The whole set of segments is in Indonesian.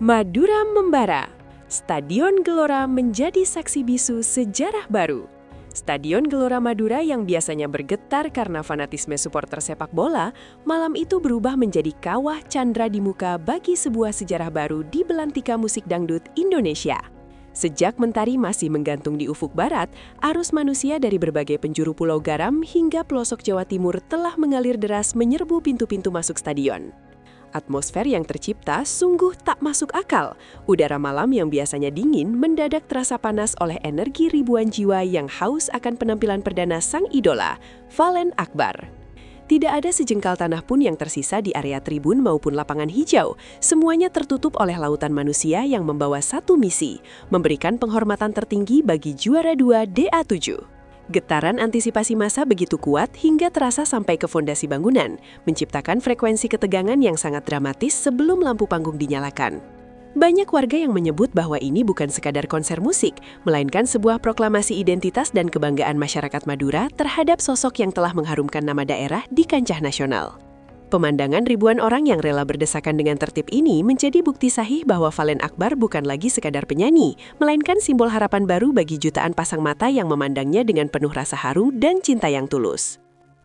Madura membara. Stadion Gelora menjadi saksi bisu sejarah baru. Stadion Gelora Madura yang biasanya bergetar karena fanatisme supporter sepak bola, malam itu berubah menjadi kawah candra di muka bagi sebuah sejarah baru di belantika musik dangdut Indonesia. Sejak mentari masih menggantung di ufuk barat, arus manusia dari berbagai penjuru Pulau Garam hingga pelosok Jawa Timur telah mengalir deras menyerbu pintu-pintu masuk stadion. Atmosfer yang tercipta sungguh tak masuk akal. Udara malam yang biasanya dingin mendadak terasa panas oleh energi ribuan jiwa yang haus akan penampilan perdana sang idola, Fallen Akbar. Tidak ada sejengkal tanah pun yang tersisa di area tribun maupun lapangan hijau. Semuanya tertutup oleh lautan manusia yang membawa satu misi, memberikan penghormatan tertinggi bagi juara 2 DA7. Getaran antisipasi massa begitu kuat hingga terasa sampai ke fondasi bangunan, menciptakan frekuensi ketegangan yang sangat dramatis sebelum lampu panggung dinyalakan. Banyak warga yang menyebut bahwa ini bukan sekadar konser musik, melainkan sebuah proklamasi identitas dan kebanggaan masyarakat Madura terhadap sosok yang telah mengharumkan nama daerah di kancah nasional. Pemandangan ribuan orang yang rela berdesakan dengan tertib ini menjadi bukti sahih bahwa Fallen Akbar bukan lagi sekadar penyanyi, melainkan simbol harapan baru bagi jutaan pasang mata yang memandangnya dengan penuh rasa haru dan cinta yang tulus.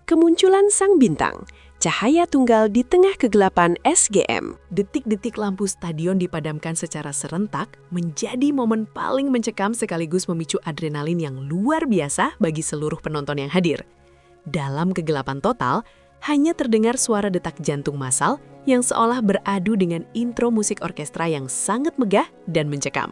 Kemunculan sang bintang, cahaya tunggal di tengah kegelapan SGM. Detik-detik lampu stadion dipadamkan secara serentak menjadi momen paling mencekam sekaligus memicu adrenalin yang luar biasa bagi seluruh penonton yang hadir. Dalam kegelapan total, hanya terdengar suara detak jantung massal yang seolah beradu dengan intro musik orkestra yang sangat megah dan mencekam.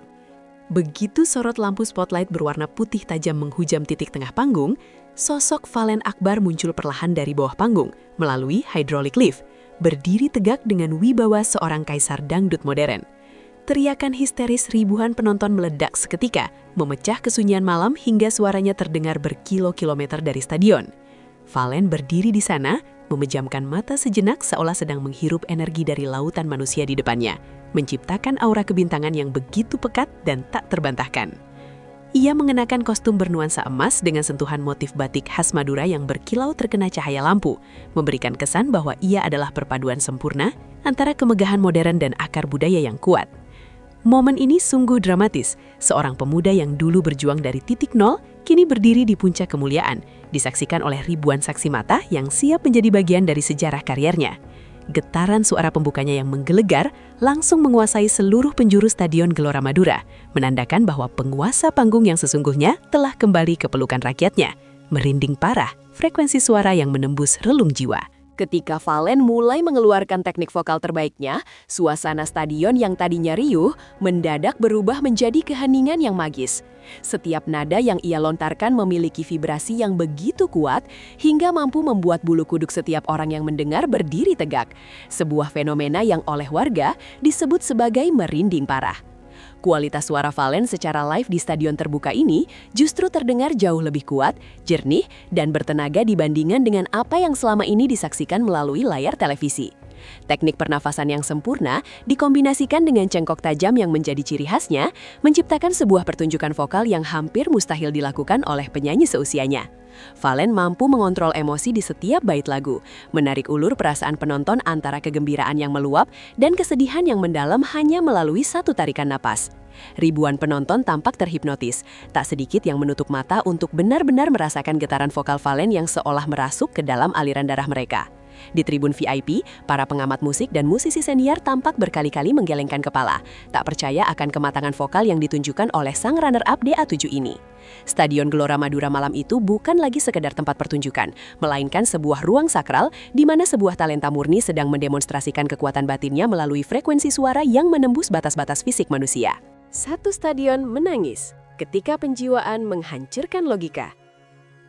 Begitu sorot lampu spotlight berwarna putih tajam menghujam titik tengah panggung, sosok Fallen Akbar muncul perlahan dari bawah panggung melalui hydraulic lift, berdiri tegak dengan wibawa seorang kaisar dangdut modern. Teriakan histeris ribuan penonton meledak seketika, memecah kesunyian malam hingga suaranya terdengar berkilo-kilometer dari stadion. Fallen berdiri di sana, memejamkan mata sejenak seolah sedang menghirup energi dari lautan manusia di depannya, menciptakan aura kebintangan yang begitu pekat dan tak terbantahkan. Ia mengenakan kostum bernuansa emas dengan sentuhan motif batik khas Madura yang berkilau terkena cahaya lampu, memberikan kesan bahwa ia adalah perpaduan sempurna antara kemegahan modern dan akar budaya yang kuat. Momen ini sungguh dramatis. Seorang pemuda yang dulu berjuang dari titik nol, kini berdiri di puncak kemuliaan, disaksikan oleh ribuan saksi mata yang siap menjadi bagian dari sejarah karirnya. Getaran suara pembukanya yang menggelegar langsung menguasai seluruh penjuru Stadion Gelora Madura, menandakan bahwa penguasa panggung yang sesungguhnya telah kembali ke pelukan rakyatnya. Merinding parah, frekuensi suara yang menembus relung jiwa. Ketika Fallen mulai mengeluarkan teknik vokal terbaiknya, suasana stadion yang tadinya riuh mendadak berubah menjadi keheningan yang magis. Setiap nada yang ia lontarkan memiliki vibrasi yang begitu kuat hingga mampu membuat bulu kuduk setiap orang yang mendengar berdiri tegak. Sebuah fenomena yang oleh warga disebut sebagai merinding parah. Kualitas suara Fallen secara live di stadion terbuka ini justru terdengar jauh lebih kuat, jernih, dan bertenaga dibandingkan dengan apa yang selama ini disaksikan melalui layar televisi. Teknik pernafasan yang sempurna dikombinasikan dengan cengkok tajam yang menjadi ciri khasnya, menciptakan sebuah pertunjukan vokal yang hampir mustahil dilakukan oleh penyanyi seusianya. Fallen mampu mengontrol emosi di setiap bait lagu, menarik ulur perasaan penonton antara kegembiraan yang meluap dan kesedihan yang mendalam hanya melalui satu tarikan napas. Ribuan penonton tampak terhipnotis, tak sedikit yang menutup mata untuk benar-benar merasakan getaran vokal Fallen yang seolah merasuk ke dalam aliran darah mereka. Di tribun VIP, para pengamat musik dan musisi senior tampak berkali-kali menggelengkan kepala, tak percaya akan kematangan vokal yang ditunjukkan oleh sang runner-up DA7 ini. Stadion Gelora Madura malam itu bukan lagi sekedar tempat pertunjukan, melainkan sebuah ruang sakral di mana sebuah talenta murni sedang mendemonstrasikan kekuatan batinnya melalui frekuensi suara yang menembus batas-batas fisik manusia. Satu stadion menangis ketika penjiwaan menghancurkan logika.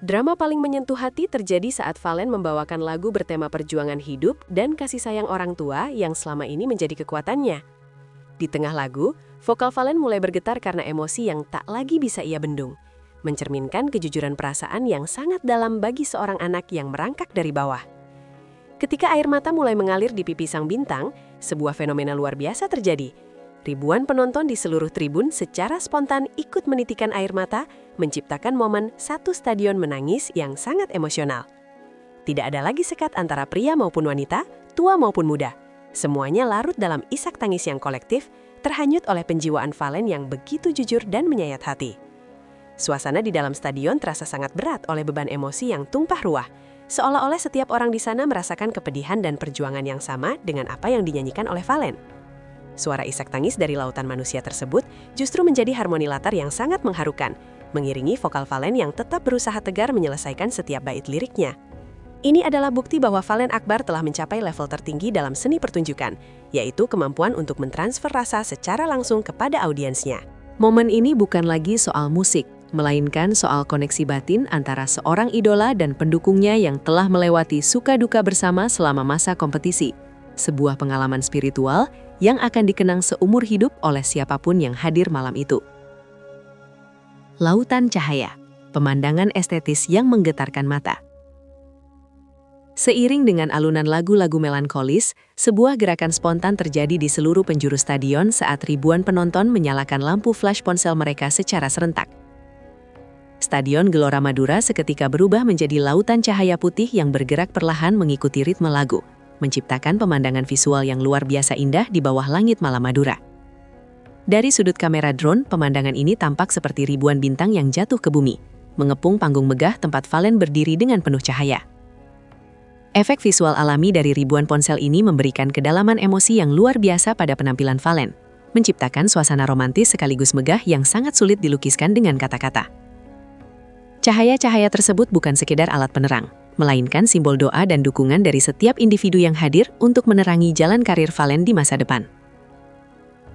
Drama paling menyentuh hati terjadi saat Fallen membawakan lagu bertema perjuangan hidup dan kasih sayang orang tua yang selama ini menjadi kekuatannya. Di tengah lagu, vokal Fallen mulai bergetar karena emosi yang tak lagi bisa ia bendung, mencerminkan kejujuran perasaan yang sangat dalam bagi seorang anak yang merangkak dari bawah. Ketika air mata mulai mengalir di pipi sang bintang, sebuah fenomena luar biasa terjadi. Ribuan penonton di seluruh tribun secara spontan ikut menitikan air mata, menciptakan momen satu stadion menangis yang sangat emosional. Tidak ada lagi sekat antara pria maupun wanita, tua maupun muda. Semuanya larut dalam isak tangis yang kolektif, terhanyut oleh penjiwaan Valen yang begitu jujur dan menyayat hati. Suasana di dalam stadion terasa sangat berat oleh beban emosi yang tumpah ruah, seolah-olah setiap orang di sana merasakan kepedihan dan perjuangan yang sama dengan apa yang dinyanyikan oleh Valen. Suara isak tangis dari lautan manusia tersebut justru menjadi harmoni latar yang sangat mengharukan, mengiringi vokal Valen yang tetap berusaha tegar menyelesaikan setiap bait liriknya. Ini adalah bukti bahwa Valen Akbar telah mencapai level tertinggi dalam seni pertunjukan, yaitu kemampuan untuk mentransfer rasa secara langsung kepada audiensnya. Momen ini bukan lagi soal musik, melainkan soal koneksi batin antara seorang idola dan pendukungnya yang telah melewati suka duka bersama selama masa kompetisi. Sebuah pengalaman spiritual yang akan dikenang seumur hidup oleh siapapun yang hadir malam itu. Lautan cahaya, pemandangan estetis yang menggetarkan mata. Seiring dengan alunan lagu-lagu melankolis, sebuah gerakan spontan terjadi di seluruh penjuru stadion saat ribuan penonton menyalakan lampu flash ponsel mereka secara serentak. Stadion Gelora Madura seketika berubah menjadi lautan cahaya putih yang bergerak perlahan mengikuti ritme lagu, menciptakan pemandangan visual yang luar biasa indah di bawah langit malam Madura. Dari sudut kamera drone, pemandangan ini tampak seperti ribuan bintang yang jatuh ke bumi, mengepung panggung megah tempat Valen berdiri dengan penuh cahaya. Efek visual alami dari ribuan ponsel ini memberikan kedalaman emosi yang luar biasa pada penampilan Valen, menciptakan suasana romantis sekaligus megah yang sangat sulit dilukiskan dengan kata-kata. Cahaya-cahaya tersebut bukan sekedar alat penerang, melainkan simbol doa dan dukungan dari setiap individu yang hadir untuk menerangi jalan karir Valen di masa depan.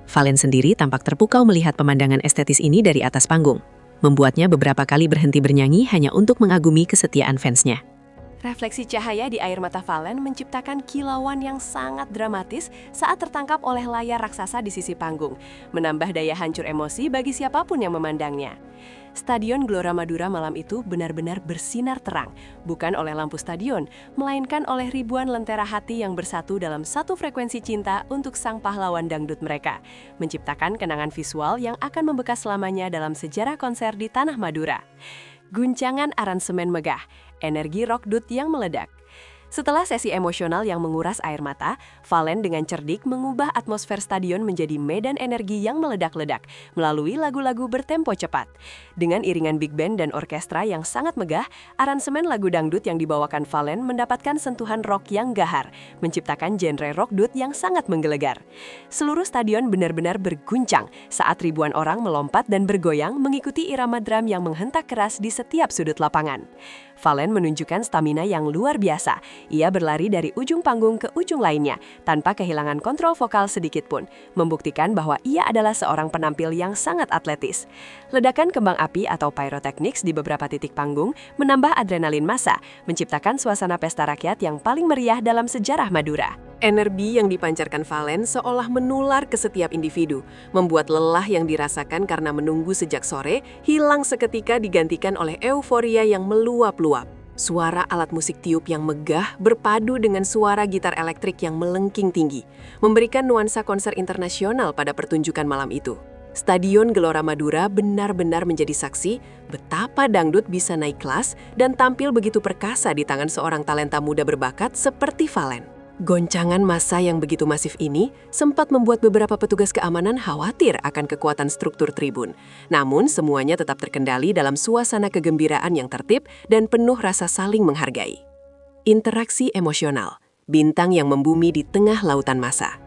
Valen sendiri tampak terpukau melihat pemandangan estetis ini dari atas panggung, membuatnya beberapa kali berhenti bernyanyi hanya untuk mengagumi kesetiaan fansnya. Refleksi cahaya di air mata Valen menciptakan kilauan yang sangat dramatis saat tertangkap oleh layar raksasa di sisi panggung, menambah daya hancur emosi bagi siapapun yang memandangnya. Stadion Gelora Madura malam itu benar-benar bersinar terang, bukan oleh lampu stadion, melainkan oleh ribuan lentera hati yang bersatu dalam satu frekuensi cinta untuk sang pahlawan dangdut mereka, menciptakan kenangan visual yang akan membekas selamanya dalam sejarah konser di Tanah Madura. Guncangan aransemen megah, energi rock dut yang meledak. Setelah sesi emosional yang menguras air mata, Valen dengan cerdik mengubah atmosfer stadion menjadi medan energi yang meledak-ledak melalui lagu-lagu bertempo cepat. Dengan iringan big band dan orkestra yang sangat megah, aransemen lagu dangdut yang dibawakan Valen mendapatkan sentuhan rock yang gahar, menciptakan genre rock dut yang sangat menggelegar. Seluruh stadion benar-benar berguncang saat ribuan orang melompat dan bergoyang mengikuti irama drum yang menghentak keras di setiap sudut lapangan. Valen menunjukkan stamina yang luar biasa. Ia berlari dari ujung panggung ke ujung lainnya, tanpa kehilangan kontrol vokal sedikit pun, membuktikan bahwa ia adalah seorang penampil yang sangat atletis. Ledakan kembang api atau pyrotechnics di beberapa titik panggung menambah adrenalin massa, menciptakan suasana pesta rakyat yang paling meriah dalam sejarah Madura. Energi yang dipancarkan Valen seolah menular ke setiap individu, membuat lelah yang dirasakan karena menunggu sejak sore hilang seketika digantikan oleh euforia yang meluap-luap. Suara alat musik tiup yang megah berpadu dengan suara gitar elektrik yang melengking tinggi, memberikan nuansa konser internasional pada pertunjukan malam itu. Stadion Gelora Madura benar-benar menjadi saksi betapa dangdut bisa naik kelas dan tampil begitu perkasa di tangan seorang talenta muda berbakat seperti Valen. Goncangan massa yang begitu masif ini sempat membuat beberapa petugas keamanan khawatir akan kekuatan struktur tribun. Namun semuanya tetap terkendali dalam suasana kegembiraan yang tertib dan penuh rasa saling menghargai. Interaksi emosional, bintang yang membumi di tengah lautan massa.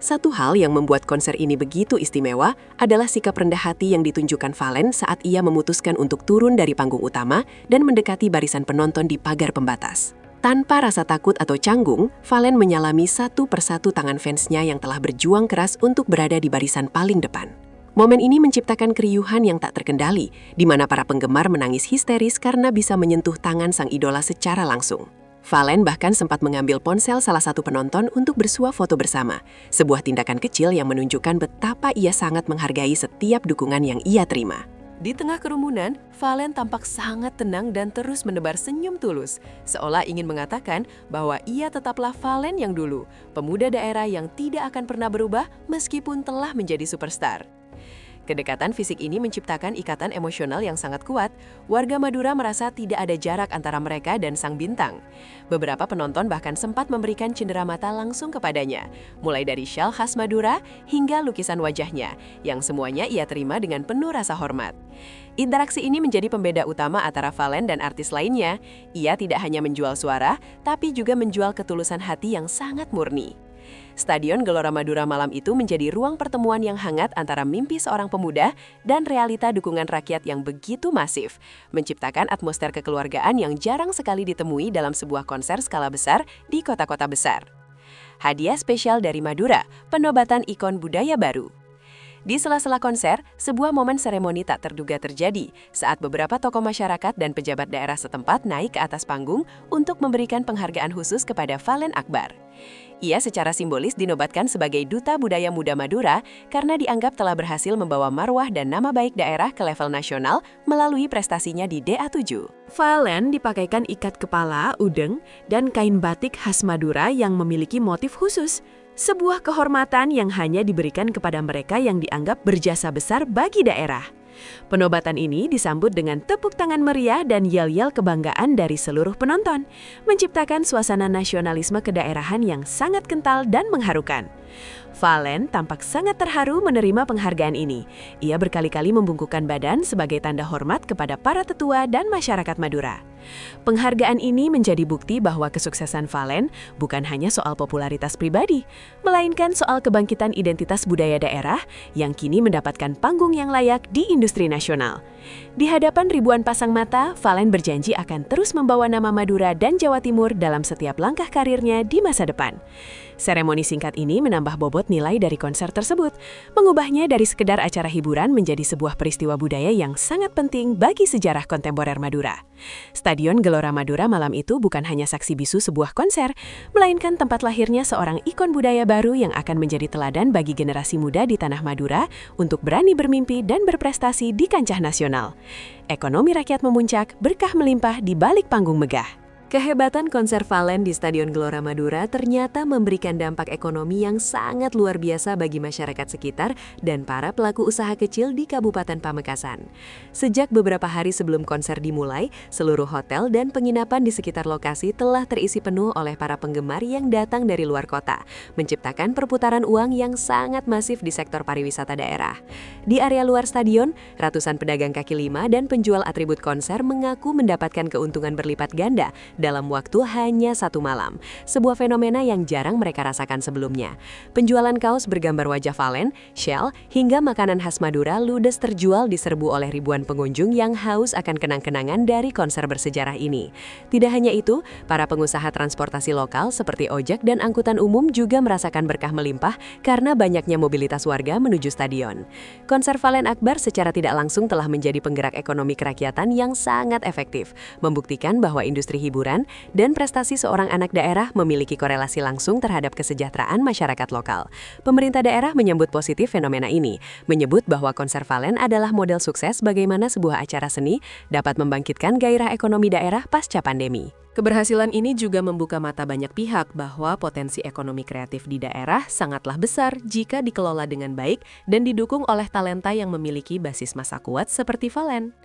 Satu hal yang membuat konser ini begitu istimewa adalah sikap rendah hati yang ditunjukkan Valen saat ia memutuskan untuk turun dari panggung utama dan mendekati barisan penonton di pagar pembatas. Tanpa rasa takut atau canggung, Valen menyalami satu persatu tangan fansnya yang telah berjuang keras untuk berada di barisan paling depan. Momen ini menciptakan keriuhan yang tak terkendali, di mana para penggemar menangis histeris karena bisa menyentuh tangan sang idola secara langsung. Valen bahkan sempat mengambil ponsel salah satu penonton untuk bersuah foto bersama, sebuah tindakan kecil yang menunjukkan betapa ia sangat menghargai setiap dukungan yang ia terima. Di tengah kerumunan, Valen tampak sangat tenang dan terus menebar senyum tulus, seolah ingin mengatakan bahwa ia tetaplah Valen yang dulu, pemuda daerah yang tidak akan pernah berubah meskipun telah menjadi superstar. Kedekatan fisik ini menciptakan ikatan emosional yang sangat kuat. Warga Madura merasa tidak ada jarak antara mereka dan sang bintang. Beberapa penonton bahkan sempat memberikan cendera mata langsung kepadanya, mulai dari syal khas Madura hingga lukisan wajahnya, yang semuanya ia terima dengan penuh rasa hormat. Interaksi ini menjadi pembeda utama antara Valen dan artis lainnya. Ia tidak hanya menjual suara, tapi juga menjual ketulusan hati yang sangat murni. Stadion Gelora Madura malam itu menjadi ruang pertemuan yang hangat antara mimpi seorang pemuda dan realita dukungan rakyat yang begitu masif, menciptakan atmosfer kekeluargaan yang jarang sekali ditemui dalam sebuah konser skala besar di kota-kota besar. Hadiah spesial dari Madura, penobatan ikon budaya baru. Di sela-sela konser, sebuah momen seremoni tak terduga terjadi saat beberapa tokoh masyarakat dan pejabat daerah setempat naik ke atas panggung untuk memberikan penghargaan khusus kepada Valen Akbar. Ia secara simbolis dinobatkan sebagai Duta Budaya Muda Madura karena dianggap telah berhasil membawa marwah dan nama baik daerah ke level nasional melalui prestasinya di DA7. Valen dipakaikan ikat kepala, udeng, dan kain batik khas Madura yang memiliki motif khusus. Sebuah kehormatan yang hanya diberikan kepada mereka yang dianggap berjasa besar bagi daerah. Penobatan ini disambut dengan tepuk tangan meriah dan yel-yel kebanggaan dari seluruh penonton, menciptakan suasana nasionalisme kedaerahan yang sangat kental dan mengharukan. Valen tampak sangat terharu menerima penghargaan ini. Ia berkali-kali membungkukkan badan sebagai tanda hormat kepada para tetua dan masyarakat Madura. Penghargaan ini menjadi bukti bahwa kesuksesan Valen bukan hanya soal popularitas pribadi, melainkan soal kebangkitan identitas budaya daerah yang kini mendapatkan panggung yang layak di industri nasional. Di hadapan ribuan pasang mata, Valen berjanji akan terus membawa nama Madura dan Jawa Timur dalam setiap langkah karirnya di masa depan. Seremoni singkat ini menambah bobot nilai dari konser tersebut, mengubahnya dari sekedar acara hiburan menjadi sebuah peristiwa budaya yang sangat penting bagi sejarah kontemporer Madura. Stadion Gelora Madura malam itu bukan hanya saksi bisu sebuah konser, melainkan tempat lahirnya seorang ikon budaya baru yang akan menjadi teladan bagi generasi muda di tanah Madura untuk berani bermimpi dan berprestasi di kancah nasional. Ekonomi rakyat memuncak, berkah melimpah di balik panggung megah. Kehebatan konser Valen di Stadion Gelora Madura ternyata memberikan dampak ekonomi yang sangat luar biasa bagi masyarakat sekitar dan para pelaku usaha kecil di Kabupaten Pamekasan. Sejak beberapa hari sebelum konser dimulai, seluruh hotel dan penginapan di sekitar lokasi telah terisi penuh oleh para penggemar yang datang dari luar kota, menciptakan perputaran uang yang sangat masif di sektor pariwisata daerah. Di area luar stadion, ratusan pedagang kaki lima dan penjual atribut konser mengaku mendapatkan keuntungan berlipat ganda dalam waktu hanya satu malam, sebuah fenomena yang jarang mereka rasakan sebelumnya. Penjualan kaos bergambar wajah Valen, shell, hingga makanan khas Madura ludes terjual diserbu oleh ribuan pengunjung yang haus akan kenang-kenangan dari konser bersejarah ini. Tidak hanya itu, para pengusaha transportasi lokal seperti ojek dan angkutan umum juga merasakan berkah melimpah karena banyaknya mobilitas warga menuju stadion. Konser Valen Akbar secara tidak langsung telah menjadi penggerak ekonomi kerakyatan yang sangat efektif, membuktikan bahwa industri hiburan dan prestasi seorang anak daerah memiliki korelasi langsung terhadap kesejahteraan masyarakat lokal. Pemerintah daerah menyambut positif fenomena ini, menyebut bahwa konser Valen adalah model sukses bagaimana sebuah acara seni dapat membangkitkan gairah ekonomi daerah pasca pandemi. Keberhasilan ini juga membuka mata banyak pihak bahwa potensi ekonomi kreatif di daerah sangatlah besar jika dikelola dengan baik dan didukung oleh talenta yang memiliki basis massa kuat seperti Valen.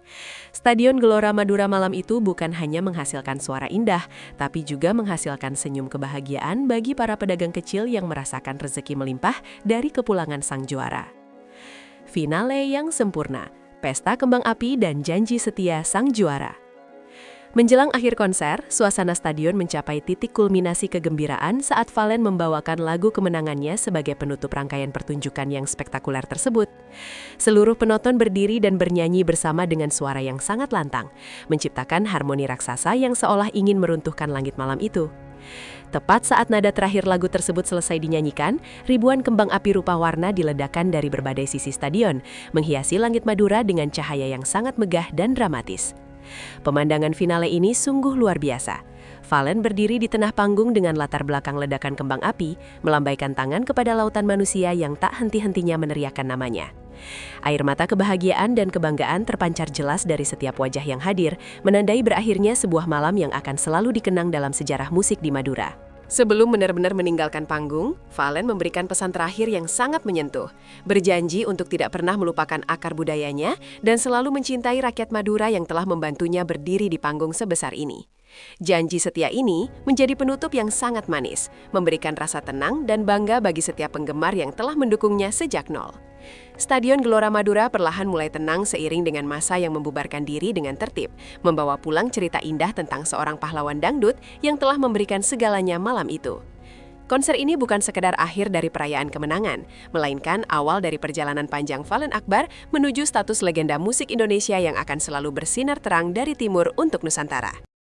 Stadion Gelora Madura malam itu bukan hanya menghasilkan suara indah, tapi juga menghasilkan senyum kebahagiaan bagi para pedagang kecil yang merasakan rezeki melimpah dari kepulangan sang juara. Finale yang sempurna, pesta kembang api dan janji setia sang juara. Menjelang akhir konser, suasana stadion mencapai titik kulminasi kegembiraan saat Valen membawakan lagu kemenangannya sebagai penutup rangkaian pertunjukan yang spektakuler tersebut. Seluruh penonton berdiri dan bernyanyi bersama dengan suara yang sangat lantang, menciptakan harmoni raksasa yang seolah ingin meruntuhkan langit malam itu. Tepat saat nada terakhir lagu tersebut selesai dinyanyikan, ribuan kembang api rupa warna diledakkan dari berbagai sisi stadion, menghiasi langit Madura dengan cahaya yang sangat megah dan dramatis. Pemandangan finale ini sungguh luar biasa. Valen berdiri di tengah panggung dengan latar belakang ledakan kembang api, melambaikan tangan kepada lautan manusia yang tak henti-hentinya meneriakkan namanya. Air mata kebahagiaan dan kebanggaan terpancar jelas dari setiap wajah yang hadir, menandai berakhirnya sebuah malam yang akan selalu dikenang dalam sejarah musik di Madura. Sebelum benar-benar meninggalkan panggung, Valen memberikan pesan terakhir yang sangat menyentuh. Berjanji untuk tidak pernah melupakan akar budayanya dan selalu mencintai rakyat Madura yang telah membantunya berdiri di panggung sebesar ini. Janji setia ini menjadi penutup yang sangat manis, memberikan rasa tenang dan bangga bagi setiap penggemar yang telah mendukungnya sejak nol. Stadion Gelora Madura perlahan mulai tenang seiring dengan masa yang membubarkan diri dengan tertib, membawa pulang cerita indah tentang seorang pahlawan dangdut yang telah memberikan segalanya malam itu. Konser ini bukan sekedar akhir dari perayaan kemenangan, melainkan awal dari perjalanan panjang Valen Akbar menuju status legenda musik Indonesia yang akan selalu bersinar terang dari timur untuk Nusantara.